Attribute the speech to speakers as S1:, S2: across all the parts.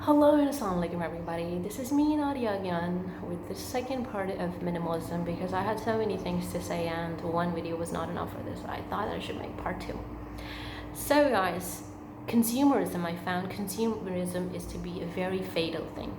S1: Hello and assalamualaikum everybody. This is me Nadia again with the second part of minimalism because I had so many things to say and one video was not enough for this. I thought I should make part 2. So guys, consumerism, I found consumerism is to be a very fatal thing.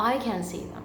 S1: I can see them.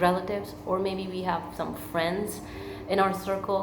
S1: relatives or maybe we have some friends in our circle,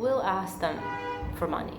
S1: will ask them for money,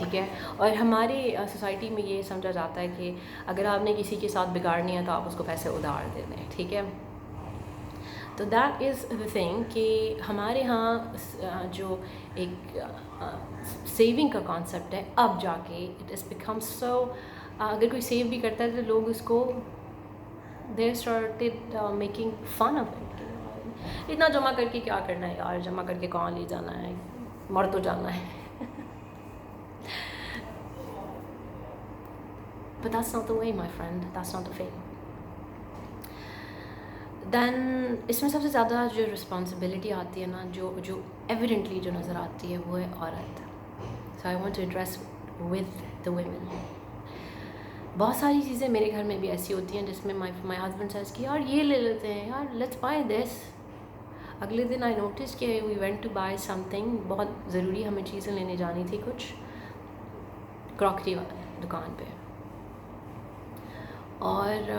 S1: ٹھیک ہے. اور ہماری society میں یہ سمجھا جاتا ہے کہ اگر آپ نے کسی کے ساتھ بگاڑنی ہے تو آپ اس کو پیسے ادھار دے دیں. ٹھیک ہے. تو دیٹ از دا تھنگ کہ ہمارے ہاں جو ایک سیونگ کا کانسیپٹ ہے اب جا کے اٹ از بیکم سو. اگر کوئی سیو بھی کرتا ہے تو لوگ اس کو they started making fun of it. اتنا جمع کر کے کیا کرنا ہے یار, جمع کر کے کہاں لے جانا ہے, مر تو جانا ہے. But that's not the way, my friend. That's not the way. دین اس میں سب سے زیادہ جو رسپانسبلٹی آتی ہے نا, جو ایویڈنٹلی جو نظر آتی ہے وہ ہے عورت. So I want to address with the women. بہت ساری چیزیں میرے گھر میں بھی ایسی ہوتی ہیں جس میں مائی ہسبینڈ سیز کہ یار یہ لے لیتے ہیں, یار لیٹس بائی دس. اگلے دن آئی نوٹس کہ we went to buy something, بہت ضروری ہمیں چیزیں لینے جانی تھی کچھ کراکری دکان پہ, اور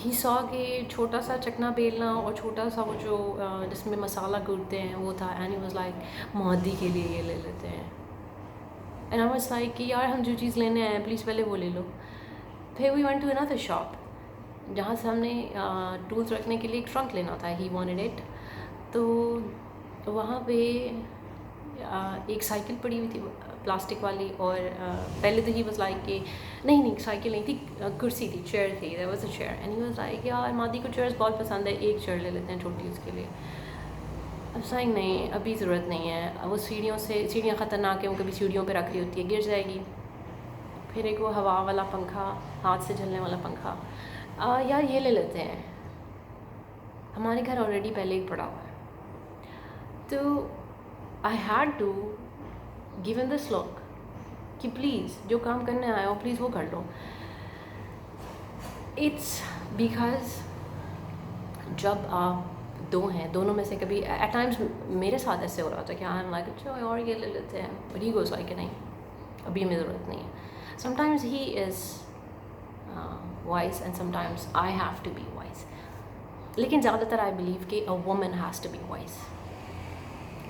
S1: ہی سو کہ چھوٹا سا چکنا بیلنا اور چھوٹا سا وہ جو جس میں مسالہ گوٹتے ہیں وہ تھا, اینڈ ہی واز لائک مہدی کے لیے یہ لے لیتے ہیں. اینڈ آئی واز لائک کہ یار ہم جو چیز لینے آئے ہیں پلیز پہلے وہ لے لو. پھر we went to another shop جہاں سے ہم نے ٹولس رکھنے کے لیے ایک ٹرنک لینا تھا, ہی وانٹڈ اٹ. تو وہاں پہ ایک سائیکل پڑی ہوئی تھی پلاسٹک والی, اور پہلے تو ہی واز لائک کہ نہیں سائیکل نہیں تھی, کرسی تھی, چیئر تھی, there was a chair. And he was like یار مادی کو چیئرز بہت پسند ہے, ایک چیئر لے لیتے ہیں چھوٹی اس کے لیے. اب سائنگ نہیں, ابھی ضرورت نہیں ہے. وہ سیڑھیاں خطرناک ہیں, وہ کبھی سیڑھیوں پہ رکھ رہی ہوتی ہے, گر جائے گی. پھر ایک وہ ہوا والا پنکھا, ہاتھ سے جلنے والا پنکھا, یار یہ لے لیتے ہیں. ہمارے گھر آلریڈی پہلے ہی پڑا ہوا ہے. تو آئی ہیڈ ٹو گیو ان دس لک کہ پلیز جو کام کرنے آئے ہو پلیز وہ کر لو. اٹس بیکاز جب آپ دو ہیں, دونوں میں سے کبھی ایٹ ٹائمس میرے ساتھ ایسے ہو رہا تھا کہ آئی ایم لائک اچھا اور یہ لے لیتے ہیں, بٹ ہی گوز لائک نہیں ابھی ہمیں ضرورت نہیں ہے. Sometimes he is wise and sometimes I have to be wise. لیکن زیادہ تر آئی بلیو کہ a woman has to be wise.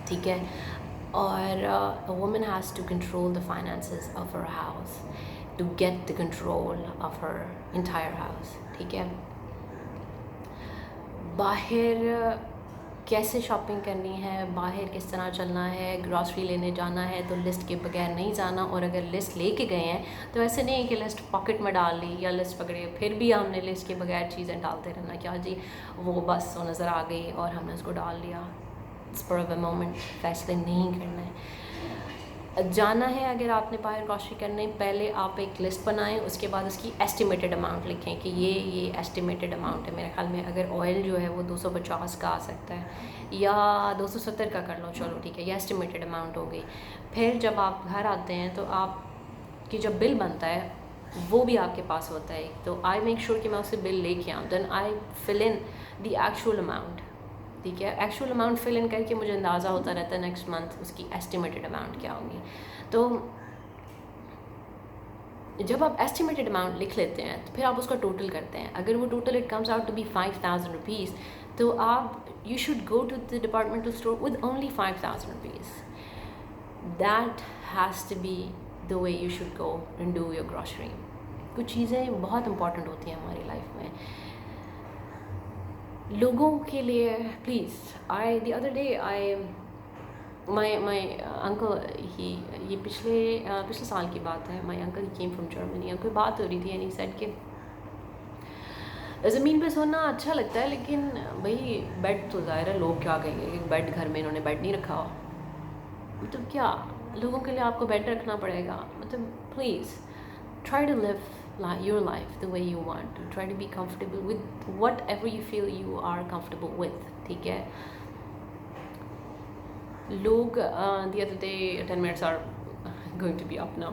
S1: ٹھیک ہے. اور a woman has to control the finances of her house to get the control of her entire house. ٹھیک ہے. باہر کیسے شاپنگ کرنی ہے, باہر کس طرح چلنا ہے, گراسری لینے جانا ہے تو لسٹ کے بغیر نہیں جانا, اور اگر لسٹ لے کے گئے ہیں تو ایسے نہیں کہ لسٹ پاکٹ میں ڈال لی یا لسٹ پکڑے پھر بھی ہم نے لسٹ کے بغیر چیزیں ڈالتے رہنا, کیا جی وہ بس وہ نظر آ گئی اور ہم نے اس کو ڈال لیا. اسپر آف اے مومنٹ فیصلے نہیں کرنا ہے. جانا ہے اگر آپ نے باہر گراسری کرنے, پہلے آپ ایک لسٹ بنائیں, اس کے بعد اس کی ایسٹیمیٹڈ اماؤنٹ لکھیں کہ یہ ایسٹیمیٹڈ اماؤنٹ ہے. میرے خیال میں اگر آئل جو ہے وہ 250 کا آ سکتا ہے یا 270 کا کر لو, چلو ٹھیک ہے, یہ ایسٹیمیٹڈ اماؤنٹ ہو گئی. پھر جب آپ گھر آتے ہیں تو آپ کی جب بل بنتا ہے وہ بھی آپ کے پاس ہوتا ہے, تو آئی میک شیور کہ میں اسے بل لے کے آؤں, دین آئی فل ان دی ایکچوئل اماؤنٹ. ٹھیک ہے. ایکچوئل اماؤنٹ فل ان کر کے مجھے اندازہ ہوتا رہتا ہے نیکسٹ منتھ اس کی ایسٹیمیٹڈ اماؤنٹ کیا ہوگی. تو جب آپ ایسٹیمیٹڈ اماؤنٹ لکھ لیتے ہیں تو پھر آپ اس کا ٹوٹل کرتے ہیں. اگر وہ total it comes out to be 5,000 rupees, تو آپ you should go to the departmental store with only 5,000 rupees. That has to be the way you should go and do your grocery. کچھ چیزیں بہت important ہوتی ہیں ہماری life میں لوگوں کے لیے. Please the other day my uncle یہ پچھلے سال کی بات ہے. My uncle came from Germany, اور کوئی بات ہو رہی تھی, اینڈ سیڈ کہ زمین پہ سونا اچھا لگتا ہے لیکن بھائی بیڈ تو ظاہر ہے لوگ کیا کہیں گے کہ بیڈ گھر میں انہوں نے بیڈ نہیں رکھا ہو. مطلب کیا لوگوں کے لیے آپ کو بیڈ رکھنا پڑے گا؟ مطلب please try to live your life the way you want to, try to be comfortable with whatever you feel you are comfortable with. ٹھیک ہے. لوگ the other day 10 minutes are going to be up now.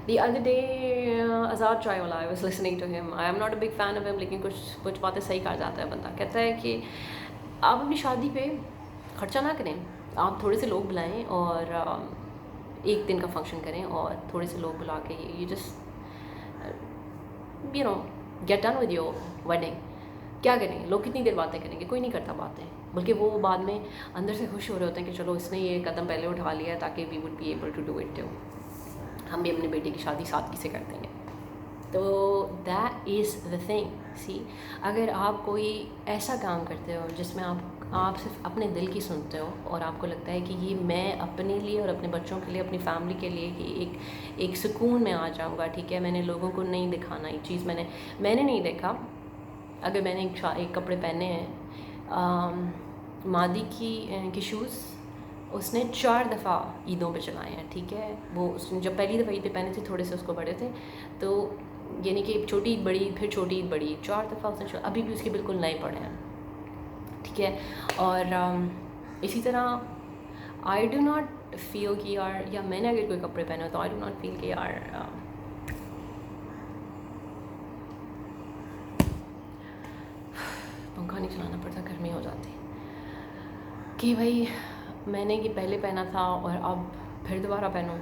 S1: The other day آزاد چائے والا, I was listening to him. I am not a big fan of him, لیکن کچھ باتیں صحیح کہا جاتا ہے. بندہ کہتا ہے کہ آپ اپنی شادی پہ خرچہ نہ کریں, آپ تھوڑے سے لوگ بلائیں اور ایک دن کا فنکشن کریں اور تھوڑے سے لوگ بلا کے you just get done with your wedding. کیا کریں گے لوگ، کتنی دیر باتیں کریں گے؟ کوئی نہیں کرتا باتیں، بلکہ وہ بعد میں اندر سے خوش ہو رہے ہوتے ہیں کہ چلو اس نے یہ قدم پہلے اٹھا لیا ہے تاکہ we would be able to do it too, ہم بھی اپنے بیٹے کی شادی سادگی سے کر دیں گے. تو دیٹ از دا تھنگ. سی اگر آپ کوئی ایسا کام کرتے ہو جس میں آپ صرف اپنے دل کی سنتے ہو اور آپ کو لگتا ہے کہ یہ میں اپنے لیے اور اپنے بچوں کے لیے، اپنی فیملی کے لیے کہ ایک سکون میں آ جاؤں گا، ٹھیک ہے، میں نے لوگوں کو نہیں دکھانا یہ چیز، میں نے نہیں دیکھا. اگر میں نے ایک کپڑے پہنے ہیں، مادی کی شوز اس نے 4 دفعہ عیدوں پہ چلائے ہیں، ٹھیک ہے، وہ اس نے جب پہلی دفعہ عید پہ پہنے تھے تھوڑے سے اس کو بڑے تھے، تو یعنی کہ چھوٹی عید بڑی، پھر چھوٹی عید بڑی، 4 دفعہ اس نے ابھی بھی اس کے بالکل نئے پڑے ہیں، ٹھیک ہے. اور اسی طرح آئی ڈو ناٹ فیل کہ یار، یا میں نے اگر کوئی کپڑے پہنے ہو تو آئی ڈو ناٹ فیل کہ یار پنکھا نہیں چلانا پڑتا، گرمی ہو جاتی، کہ بھائی میں نے یہ پہلے پہنا تھا اور اب پھر دوبارہ پہنوں،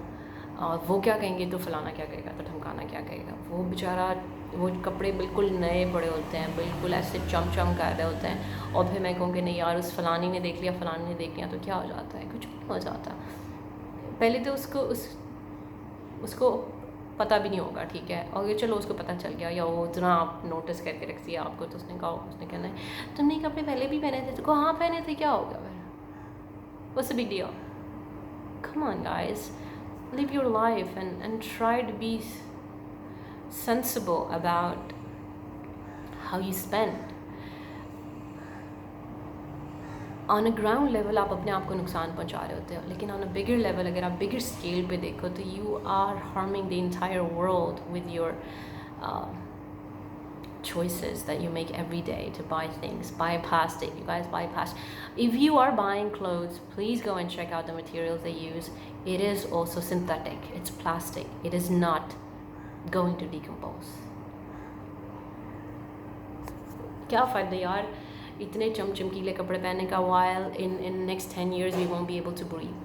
S1: اور وہ کیا کہیں گے تو فلانا کیا کہے گا تو ڈھمکانا کیا کہے گا. وہ بیچارہ وہ کپڑے بالکل نئے پڑے ہوتے ہیں، بالکل ایسے چم چم کر رہے ہوتے ہیں، اور پھر میں کہوں کہ نہیں یار اس فلانی نے دیکھ لیا، فلانی نے دیکھ لیا، تو کیا ہو جاتا ہے؟ کچھ نہیں ہو جاتا. پہلے تو اس کو پتہ بھی نہیں ہوگا، ٹھیک ہے، اور یہ چلو اس کو پتہ چل گیا یا وہ اتنا آپ نوٹس کر کے رکھ دیا آپ کو، تو اس نے کہنا ہے تم نے کپڑے پہلے بھی پہنے تھے، تو ہاں پہنے تھے، کیا ہو گیا پھر؟ What's the big deal? Come on guys, live your life and try to be sensible about how you spend. On a ground level آپ اپنے آپ کو نقصان پہنچا رہے ہوتے ہو، لیکن on a bigger level اگر آپ bigger scale پہ دیکھو تو you are harming the entire world with your choices that you make every day to buy things. Buy plastic, you guys, buy plastic. If you are buying clothes, please go and check out the materials they use. It is also synthetic, it's plastic, it is not going to decompose. کیا فائدہ یار اتنے چمکیلے کپڑے پہننے کا while in next 10 years we won't be able to breathe.